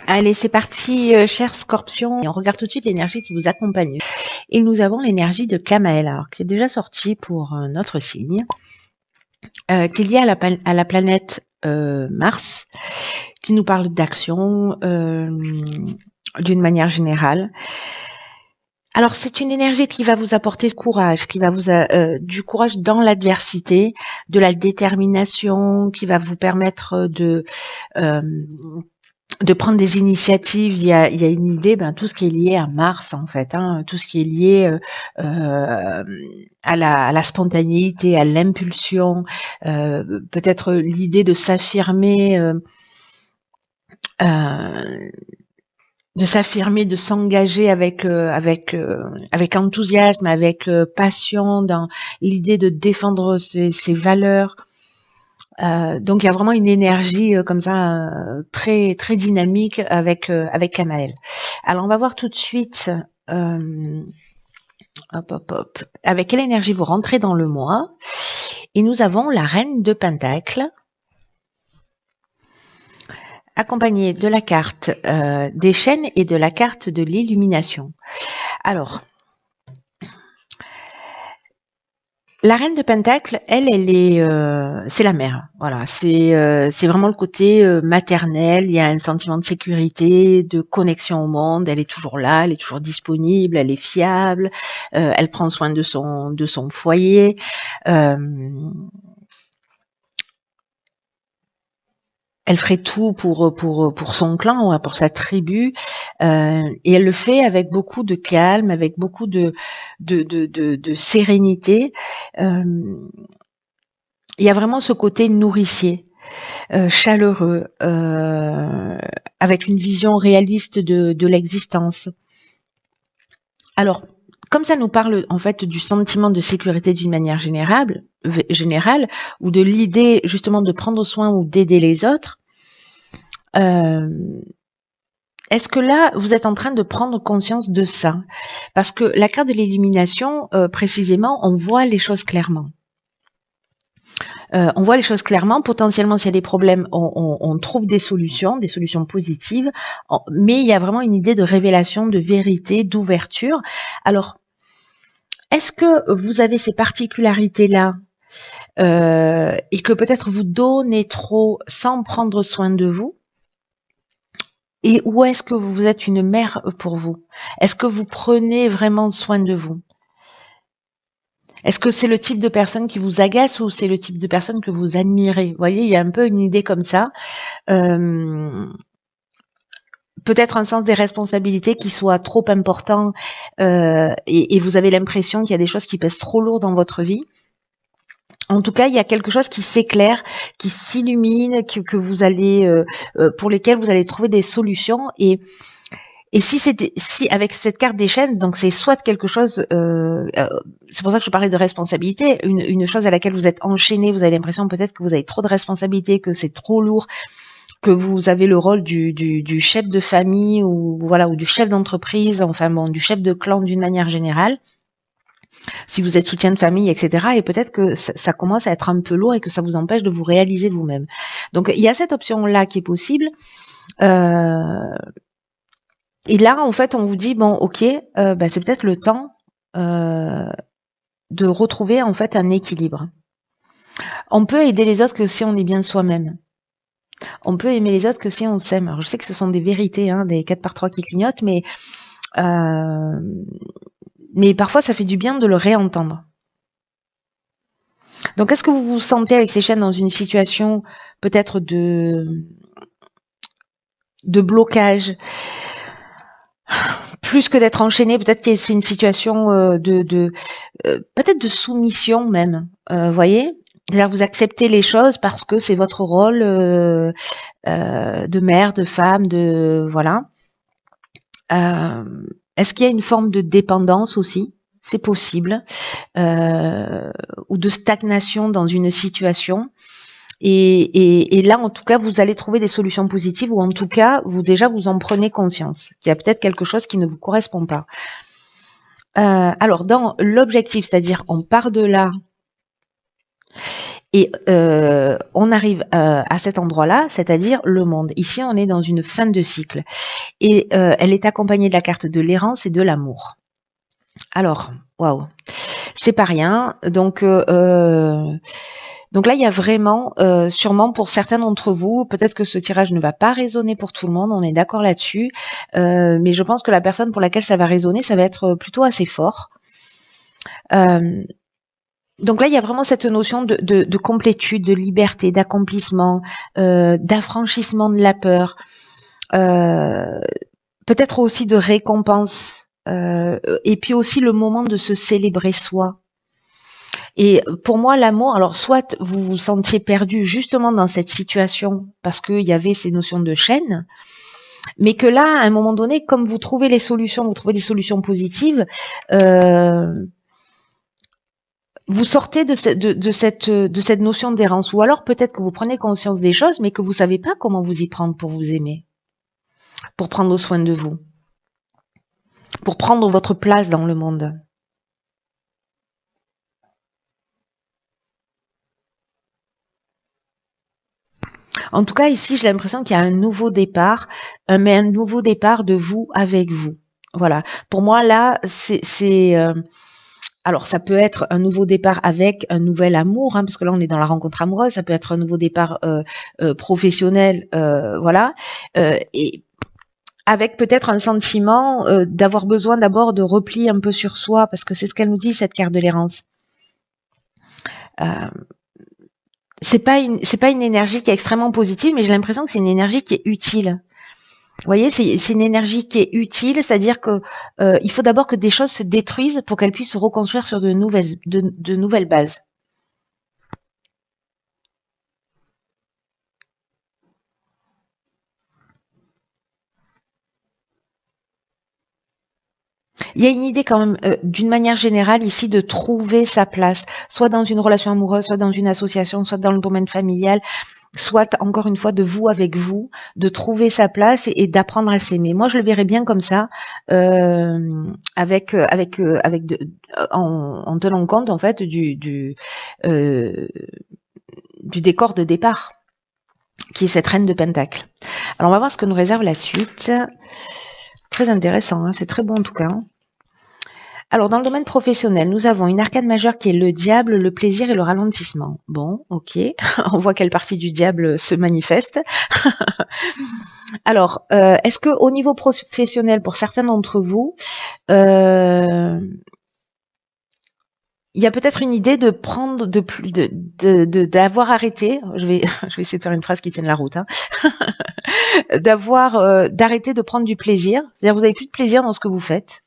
Allez, c'est parti, cher Scorpion. Et on regarde tout de suite l'énergie qui vous accompagne. Et nous avons l'énergie de Kamael, alors qui est déjà sortie pour notre signe, qui est liée à la planète Mars, qui nous parle d'action d'une manière générale. Alors, c'est une énergie qui va vous apporter du courage, qui va vous du courage dans l'adversité, de la détermination, qui va vous permettre de prendre des initiatives. Il y a une idée, tout ce qui est lié à Mars en fait, tout ce qui est lié à la spontanéité, à l'impulsion, peut-être l'idée de s'affirmer, de s'engager avec enthousiasme, avec passion, dans l'idée de défendre ses valeurs. Donc il y a vraiment une énergie comme ça très très dynamique avec Kamael. Alors on va voir tout de suite avec quelle énergie vous rentrez dans le mois. Et nous avons la Reine de Pentacles, accompagnée de la carte des chaînes et de la carte de l'illumination. Alors, la Reine de Pentacle, elle est, c'est la mère. Voilà, c'est vraiment le côté maternel. Il y a un sentiment de sécurité, de connexion au monde. Elle est toujours là, elle est toujours disponible, elle est fiable. Elle prend soin de son foyer. Elle ferait tout pour son clan, pour sa tribu, et elle le fait avec beaucoup de calme, avec beaucoup de sérénité. Il y a vraiment ce côté nourricier, chaleureux, avec une vision réaliste de l'existence. Alors, comme ça nous parle en fait du sentiment de sécurité d'une manière générale, ou de l'idée justement de prendre soin ou d'aider les autres, est-ce que là, vous êtes en train de prendre conscience de ça? Parce que la carte de l'illumination, précisément, on voit les choses clairement. On voit les choses clairement. Potentiellement, s'il y a des problèmes, on trouve des solutions positives. Mais il y a vraiment une idée de révélation, de vérité, d'ouverture. Alors, est-ce que vous avez ces particularités-là et que peut-être vous donnez trop sans prendre soin de vous? Et où est-ce que vous êtes une mère pour vous? Est-ce que vous prenez vraiment soin de vous? Est-ce que c'est le type de personne qui vous agace ou c'est le type de personne que vous admirez? Vous voyez, il y a un peu une idée comme ça. Peut-être un sens des responsabilités qui soit trop important et vous avez l'impression qu'il y a des choses qui pèsent trop lourd dans votre vie. En tout cas, il y a quelque chose qui s'éclaire, qui s'illumine, que vous allez, pour lesquelles vous allez trouver des solutions. Et si avec cette carte des chaînes, donc c'est soit quelque chose, c'est pour ça que je parlais de responsabilité, une chose à laquelle vous êtes enchaîné, vous avez l'impression peut-être que vous avez trop de responsabilités, que c'est trop lourd, que vous avez le rôle du chef de famille ou voilà, ou du chef d'entreprise, enfin bon, du chef de clan d'une manière générale. Si vous êtes soutien de famille, etc. Et peut-être que ça commence à être un peu lourd et que ça vous empêche de vous réaliser vous-même. Donc il y a cette option-là qui est possible. Et là, en fait, on vous dit bon, ok, c'est peut-être le temps de retrouver en fait un équilibre. On peut aider les autres que si on est bien soi-même. On peut aimer les autres que si on s'aime. Alors, je sais que ce sont des vérités, des 4 par 3 qui clignotent, mais parfois ça fait du bien de le réentendre. Donc, est-ce que vous vous sentez avec ces chaînes dans une situation peut-être de blocage, plus que d'être enchaîné? Peut-être que c'est une situation peut-être de soumission même, voyez? C'est-à-dire vous acceptez les choses parce que c'est votre rôle de mère, de femme, de voilà. Est-ce qu'il y a une forme de dépendance aussi? C'est possible, ou de stagnation dans une situation. Et là, en tout cas, vous allez trouver des solutions positives, ou en tout cas, vous en prenez conscience qu'il y a peut-être quelque chose qui ne vous correspond pas. Alors, dans l'objectif, c'est-à-dire on part de là, Et on arrive à cet endroit-là, c'est-à-dire le monde. Ici, on est dans une fin de cycle. Et elle est accompagnée de la carte de l'errance et de l'amour. Alors, waouh, c'est pas rien. Donc là, il y a vraiment, sûrement pour certains d'entre vous, peut-être que ce tirage ne va pas résonner pour tout le monde, on est d'accord là-dessus, mais je pense que la personne pour laquelle ça va résonner, ça va être plutôt assez fort. Donc là, il y a vraiment cette notion de complétude, de liberté, d'accomplissement, d'affranchissement de la peur, peut-être aussi de récompense, et puis aussi le moment de se célébrer soi. Et pour moi, l'amour, alors soit vous vous sentiez perdu justement dans cette situation parce qu'il y avait ces notions de chaîne, mais que là, à un moment donné, comme vous trouvez les solutions, vous trouvez des solutions positives, vous sortez de cette notion d'errance. Ou alors peut-être que vous prenez conscience des choses, mais que vous savez pas comment vous y prendre pour vous aimer, pour prendre soin de vous, pour prendre votre place dans le monde. En tout cas, ici, j'ai l'impression qu'il y a un nouveau départ, mais un nouveau départ de vous avec vous. Voilà. Pour moi, là, alors, ça peut être un nouveau départ avec un nouvel amour, hein, parce que là, on est dans la rencontre amoureuse. Ça peut être un nouveau départ professionnel, voilà. Et avec peut-être un sentiment d'avoir besoin d'abord de repli un peu sur soi, parce que c'est ce qu'elle nous dit, cette carte de l'errance. C'est pas une énergie qui est extrêmement positive, mais j'ai l'impression que c'est une énergie qui est utile. Vous voyez, c'est une énergie qui est utile, c'est-à-dire que il faut d'abord que des choses se détruisent pour qu'elles puissent se reconstruire sur de nouvelles bases. Il y a une idée quand même, d'une manière générale ici, de trouver sa place, soit dans une relation amoureuse, soit dans une association, soit dans le domaine familial, soit encore une fois de vous avec vous, de trouver sa place et d'apprendre à s'aimer. Moi, je le verrais bien comme ça, en tenant compte en fait du décor de départ, qui est cette reine de Pentacle. Alors, on va voir ce que nous réserve la suite. Très intéressant, hein, c'est très bon en tout cas. Alors, dans le domaine professionnel, nous avons une arcane majeure qui est le diable, le plaisir et le ralentissement. Bon, ok, on voit quelle partie du diable se manifeste. Alors, est-ce que au niveau professionnel, pour certains d'entre vous, il y a peut-être une idée de prendre d'avoir arrêté. Je vais essayer de faire une phrase qui tienne la route. Hein, d'arrêter de prendre du plaisir. C'est-à-dire, vous avez plus de plaisir dans ce que vous faites.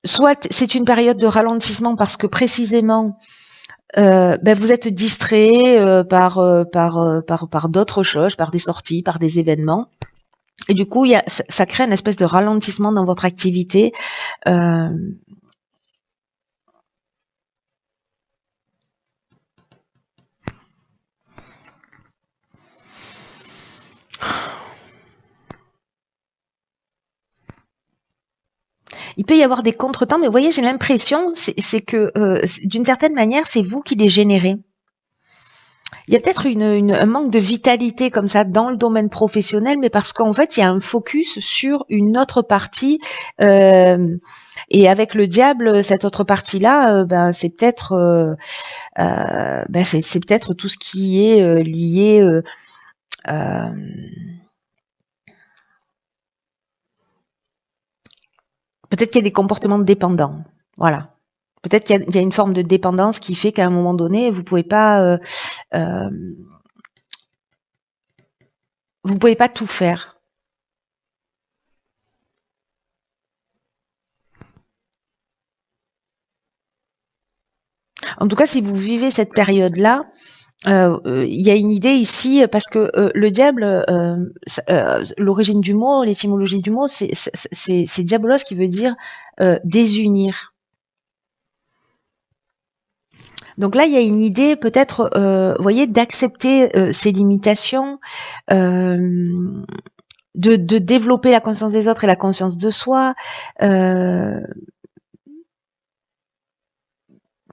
Soit c'est une période de ralentissement parce que précisément vous êtes distrait par d'autres choses, par des sorties, par des événements. Et du coup, ça crée une espèce de ralentissement dans votre activité. Il peut y avoir des contretemps, mais vous voyez, j'ai l'impression, c'est que d'une certaine manière, c'est vous qui les générez. Il y a peut-être un manque de vitalité comme ça dans le domaine professionnel, mais parce qu'en fait, il y a un focus sur une autre partie. Et avec le diable, cette autre partie-là, c'est peut-être c'est peut-être tout ce qui est lié. Peut-être qu'il y a des comportements dépendants. Voilà. Peut-être qu'il y a une forme de dépendance qui fait qu'à un moment donné, vous pouvez pas tout faire. En tout cas, si vous vivez cette période-là, il y a une idée ici parce que le diable, l'origine du mot, l'étymologie du mot, c'est diabolos qui veut dire désunir. Donc là, il y a une idée peut-être, vous voyez, d'accepter ces limitations, de développer la conscience des autres et la conscience de soi.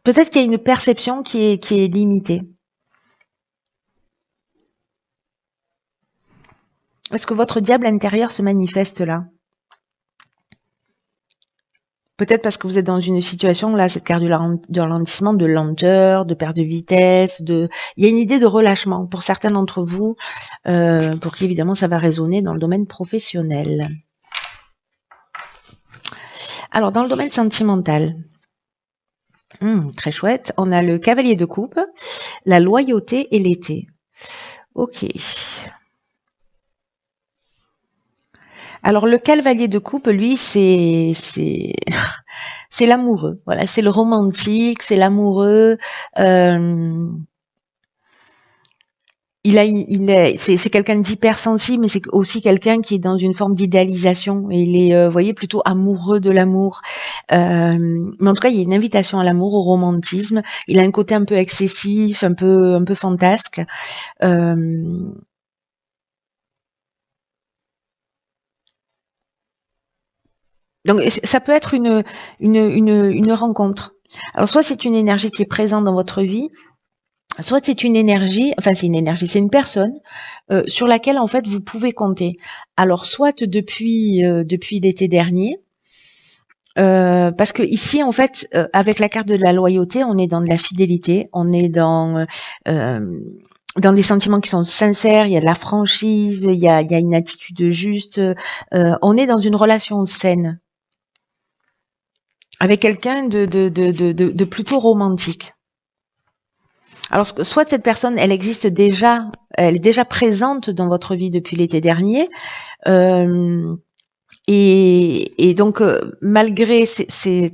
Peut-être qu'il y a une perception qui est limitée. Est-ce que votre diable intérieur se manifeste là? Peut-être parce que vous êtes dans une situation, là, cette carte du ralentissement, de lenteur, de perte de vitesse, il y a une idée de relâchement pour certains d'entre vous, pour qui évidemment ça va résonner dans le domaine professionnel. Alors, dans le domaine sentimental, très chouette, on a le cavalier de coupe, la loyauté et l'été. Ok. Alors, le cavalier de coupe, lui, c'est l'amoureux. Voilà, c'est le romantique, c'est l'amoureux. C'est quelqu'un d'hypersensible, mais c'est aussi quelqu'un qui est dans une forme d'idéalisation. Il est, vous voyez, plutôt amoureux de l'amour. Mais en tout cas, il y a une invitation à l'amour, au romantisme. Il a un côté un peu excessif, un peu fantasque. Donc, ça peut être une rencontre. Alors, soit c'est une énergie qui est présente dans votre vie, soit c'est une énergie, enfin c'est une personne sur laquelle en fait vous pouvez compter. Alors soit depuis l'été dernier, parce que ici en fait avec la carte de la loyauté, on est dans de la fidélité, on est dans des sentiments qui sont sincères, il y a de la franchise, il y a une attitude juste, on est dans une relation saine avec quelqu'un de plutôt romantique. Alors, soit cette personne, elle existe déjà, elle est déjà présente dans votre vie depuis l'été dernier, et donc malgré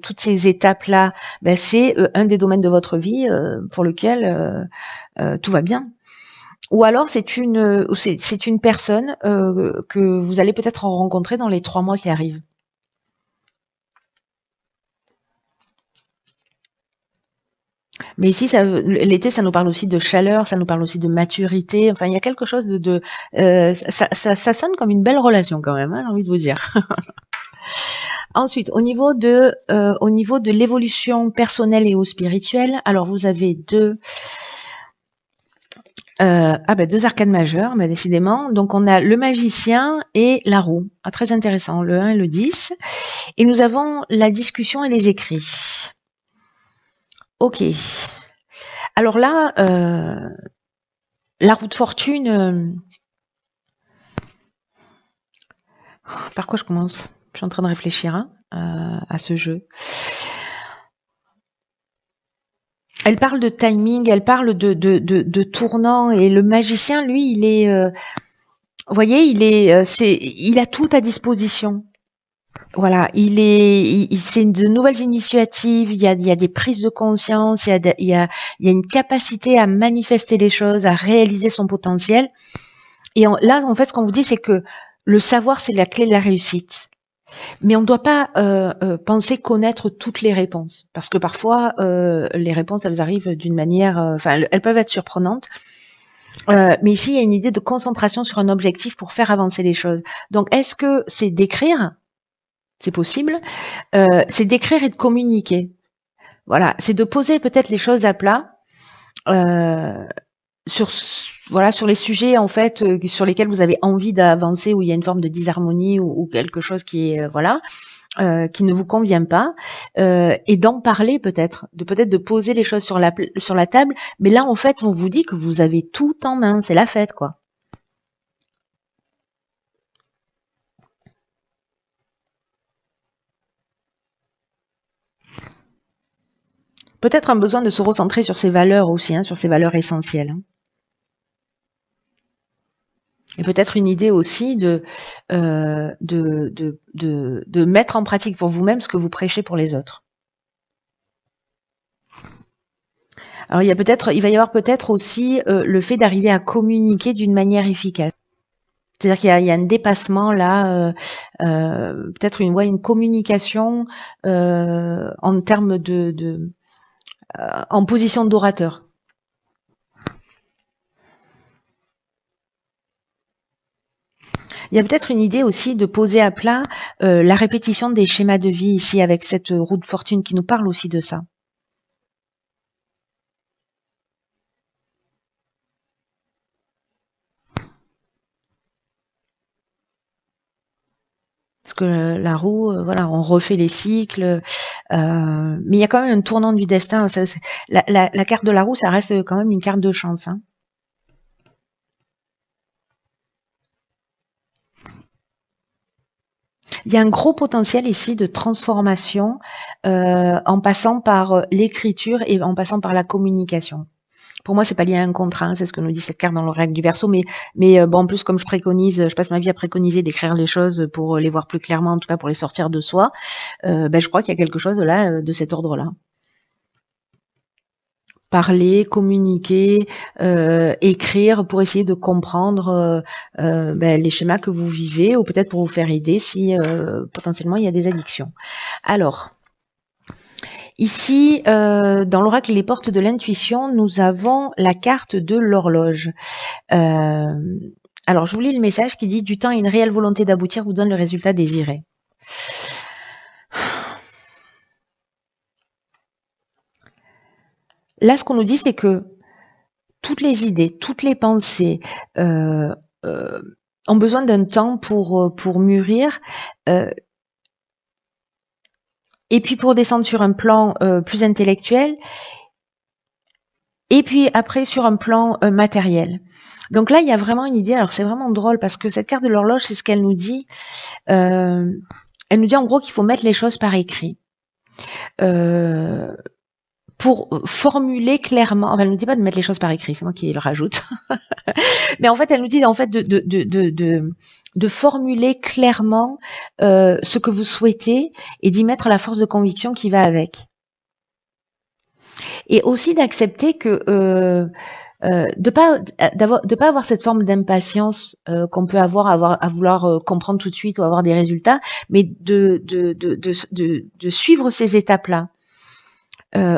toutes ces étapes-là, ben, c'est un des domaines de votre vie pour lequel tout va bien. Ou alors c'est une personne que vous allez peut-être rencontrer dans les 3 mois qui arrivent. Mais ici, l'été, ça nous parle aussi de chaleur, ça nous parle aussi de maturité. Enfin, il y a quelque chose ça sonne comme une belle relation quand même, hein, j'ai envie de vous dire. Ensuite, au niveau de l'évolution personnelle et ou spirituelle, alors vous avez deux arcanes majeures, bah, décidément. Donc on a le magicien et la roue. Ah, très intéressant, le 1 et le 10. Et nous avons la discussion et les écrits. Ok. Alors là, la roue de fortune, par quoi je commence? Je suis en train de réfléchir hein, à ce jeu. Elle parle de timing, elle parle de tournant, et le magicien, lui, il est, vous voyez, il a tout à disposition. Voilà, c'est de nouvelles initiatives, il y a des prises de conscience, il y a une capacité à manifester les choses, à réaliser son potentiel. Et là, en fait, ce qu'on vous dit, c'est que le savoir, c'est la clé de la réussite. Mais on ne doit pas penser connaître toutes les réponses, parce que parfois, les réponses, elles arrivent d'une manière, elles peuvent être surprenantes. Mais ici, il y a une idée de concentration sur un objectif pour faire avancer les choses. Donc, est-ce que c'est d'écrire? C'est possible. C'est d'écrire et de communiquer. Voilà, c'est de poser peut-être les choses à plat sur les sujets en fait sur lesquels vous avez envie d'avancer, où il y a une forme de disharmonie ou quelque chose qui est qui ne vous convient pas, et d'en parler peut-être de poser les choses sur la table. Mais là en fait on vous dit que vous avez tout en main, c'est la fête quoi. Peut-être un besoin de se recentrer sur ses valeurs aussi, hein, sur ses valeurs essentielles. Hein. Et peut-être une idée aussi de mettre en pratique pour vous-même ce que vous prêchez pour les autres. Alors il va y avoir peut-être aussi le fait d'arriver à communiquer d'une manière efficace. C'est-à-dire qu'il y a un dépassement là, peut-être une communication en termes en position d'orateur. Il y a peut-être une idée aussi de poser à plat la répétition des schémas de vie ici avec cette roue de fortune qui nous parle aussi de ça. Parce que la roue, voilà, on refait les cycles, mais il y a quand même un tournant du destin. La carte de la roue, ça reste quand même une carte de chance, hein. Il y a un gros potentiel ici de transformation en passant par l'écriture et en passant par la communication. Pour moi, c'est pas lié à un contrat, hein, c'est ce que nous dit cette carte dans le règle du Verseau, mais bon, en plus, comme je passe ma vie à préconiser d'écrire les choses pour les voir plus clairement, en tout cas pour les sortir de soi, je crois qu'il y a quelque chose là, de cet ordre-là. Parler, communiquer, écrire pour essayer de comprendre les schémas que vous vivez ou peut-être pour vous faire aider si potentiellement il y a des addictions. Alors, ici, dans l'oracle Les Portes de l'intuition, nous avons la carte de l'horloge. Alors, je vous lis le message qui dit « Du temps et une réelle volonté d'aboutir vous donne le résultat désiré ». Là, ce qu'on nous dit, c'est que toutes les idées, toutes les pensées ont besoin d'un temps pour mûrir et puis pour descendre sur un plan plus intellectuel et puis après sur un plan matériel. Donc là, il y a vraiment une idée. Alors, c'est vraiment drôle parce que cette carte de l'horloge, c'est ce qu'elle nous dit. Elle nous dit en gros qu'il faut mettre les choses par écrit. Pour formuler clairement, enfin, elle nous dit pas de mettre les choses par écrit, c'est moi qui le rajoute. Mais en fait, elle nous dit en fait de formuler clairement ce que vous souhaitez et d'y mettre la force de conviction qui va avec. Et aussi d'accepter que de pas avoir cette forme d'impatience qu'on peut avoir à vouloir comprendre tout de suite ou avoir des résultats, mais de suivre ces étapes-là.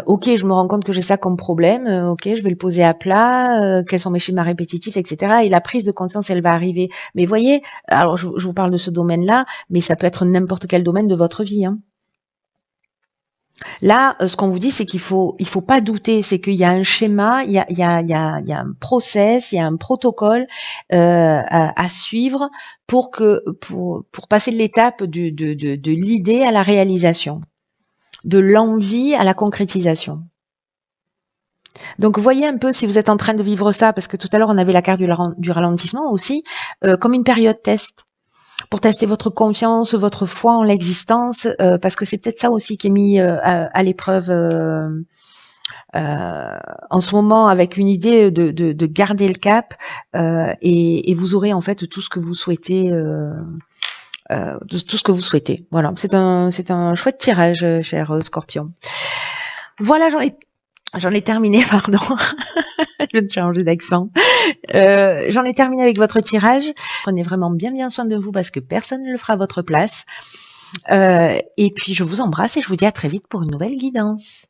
Ok, je me rends compte que j'ai ça comme problème, ok, je vais le poser à plat, quels sont mes schémas répétitifs, etc. Et la prise de conscience, elle va arriver. Mais voyez, alors je vous parle de ce domaine-là, mais ça peut être n'importe quel domaine de votre vie, hein. Là, ce qu'on vous dit, c'est qu'il faut pas douter, c'est qu'il y a un schéma, il y a un process, il y a un protocole à suivre pour passer de l'étape de l'idée à la réalisation, de l'envie à la concrétisation. Donc, voyez un peu si vous êtes en train de vivre ça, parce que tout à l'heure, on avait la carte du ralentissement aussi, comme une période test, pour tester votre confiance, votre foi en l'existence, parce que c'est peut-être ça aussi qui est mis à l'épreuve en ce moment, avec une idée de garder le cap, et vous aurez en fait tout ce que vous souhaitez. Tout ce que vous souhaitez. Voilà, c'est un chouette tirage, cher Scorpion. Voilà, j'en ai terminé, pardon. Je viens de changer d'accent. J'en ai terminé avec votre tirage. Prenez vraiment bien soin de vous parce que personne ne le fera à votre place. Et puis je vous embrasse et je vous dis à très vite pour une nouvelle guidance.